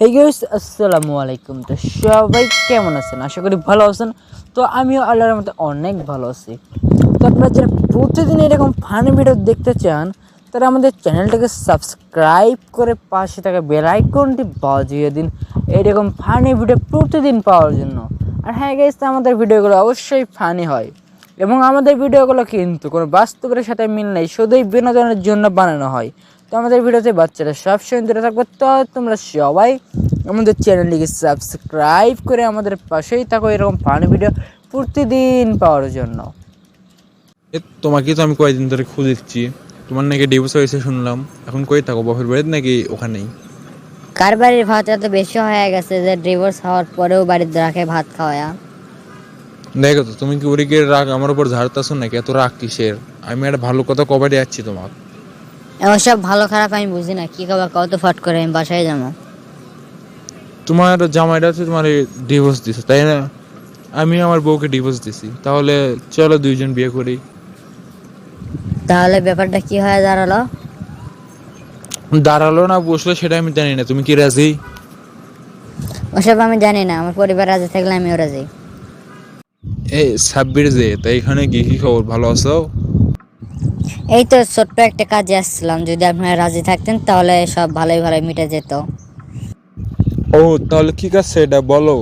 এই গাইস আসসালামু আলাইকুম। তো সবাই কেমন আছেন? আশা করি ভালো আছেন। তো আমিও আল্লাহর মতো অনেক ভালো আছি। তো আপনারা যারা প্রতিদিন এরকম ফানি ভিডিও দেখতে চান তারা আমাদের চ্যানেলটাকে সাবস্ক্রাইব করে পাশে থাকা বেল আইকনটি বাজিয়ে দিন এরকম ফানি ভিডিও প্রতিদিন পাওয়ার জন্য। আর হ্যাঁ গাইস, আমাদের ভিডিওগুলো অবশ্যই ফানি হয় এবং আমাদের ভিডিওগুলো কিন্তু কোনো বাস্তবের সাথে মিল নেই, শুধুই বিনোদনের জন্য বানানো হয়। তো আমাদের ভিডিওতে বাচ্চারা সবসময় দূরে থাকবে। তো তোমরা সবাই আমাদের চ্যানেলটিকে সাবস্ক্রাইব করে আমাদের পাশেই থাকো এরকম ফানি ভিডিও প্রতিদিন পাওয়ার জন্য। তোমাকে তো আমি কয়েকদিন ধরে খুঁজেছি, তোমার নাকি ডিভোর্স হয়েছে শুনলাম। এখন কই থাকো, বাপের বাড়িতে নাকি ওখানেই? কার বাড়ির ভাত এত বেশি হয়ে গেছে যে ডিভোর্স হওয়ার পরেও বাড়িতে রাখে ভাত খাওয়া? দেখো তো, তুমি কি ওরিকে রাগ আমার উপর ঝাড়তাছো নাকি? এত রাগ কিসের? আমি একটা ভালো কথা কবে যাচ্ছি তোমার। এমন সব ভালো খারাপ আমি বুঝি না, কি খাবার কত ফট করে আমি বাসায় যাবো। তোমার জামাইটা হচ্ছে তোমার ডিভোর্স দিছে, তাই না? আমি আমার বউকে ডিভোর্স দিছি, তাহলে চলো দুইজন বিয়ে করি। তাহলে ব্যাপারটা কি হয়ে দাঁড়ালো? দাঁড়ালো না বসলো সেটা আমি জানি না, তুমি কি রাজি? ওসব আমি জানি না, আমার পরিবার রাজি থাকলে আমিও রাজি। এই সাব্বির যে, তাই এখানে কি কি খবর, ভালো আছো? এই তো ছোট্ট একটা কাজে আসছিলাম, যদি আপনারা রাজি থাকতেন তাহলে সব ভালোই ভালোই মিটে যেত। ও তাহলে ঠিক আছে, এটা বলো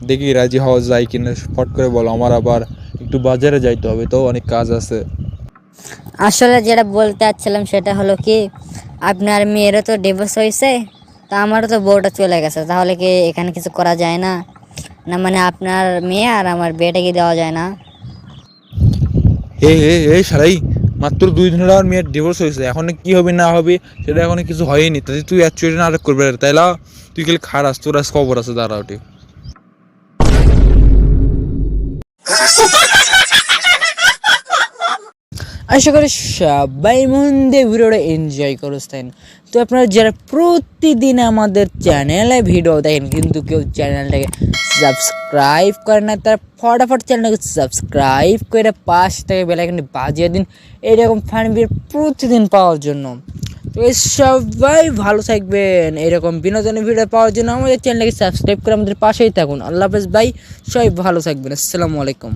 দেখি রাজি হওয়া যায় কিনা, ফট করে বলো। আমার আবার একটু বাজারে যাইতে হবে, তো অনেক কাজ আছে। আসলে যেটা বলতে চাচ্ছিলাম সেটা হলো কি, আপনার মেয়েরও তো ডিভোর্স হয়েছে, তা আমারও তো বউটা চলে গেছে, তাহলে কি এখানে কিছু করা যায় না? না মানে আপনার মেয়ে আর আমার বিয়েটা কি দেওয়া যায় না? এই সারাই মাত্র 2 দিন হলো আর মেয়ের ডিভোর্স হয়েছে, এখন কি হবে না হবে সেটা এখন কিছু হয়নি, তাই তুই অ্যাকচুয়ালি নাটক করবে তাইলা? তুই খালি খারাস, তোর আজ খবর আছে, দাঁড়া ওটি। আশা করি সবাই মন দিয়ে ভিডিওটা এনজয় করছেন। তো আপনারা যারা প্রতিদিন আমাদের চ্যানেলে ভিডিও দেখেন কিন্তু কেউ চ্যানেলটাকে সাবস্ক্রাইব করেন না, তারা ফটাফট চ্যানেলটাকে সাবস্ক্রাইব করে পাশ থেকে বেল আইকনটি বাজিয়ে দিন এইরকম ফানি ভিডিও প্রতিদিন পাওয়ার জন্য। তো সবাই ভালো থাকবেন, এরকম বিনোদনের ভিডিও পাওয়ার জন্য আমাদের চ্যানেলটাকে সাবস্ক্রাইব করে আমাদের পাশেই থাকুন। আল্লাহ হাফেজ ভাই, সবাই ভালো থাকবেন। আসসালামু আলাইকুম।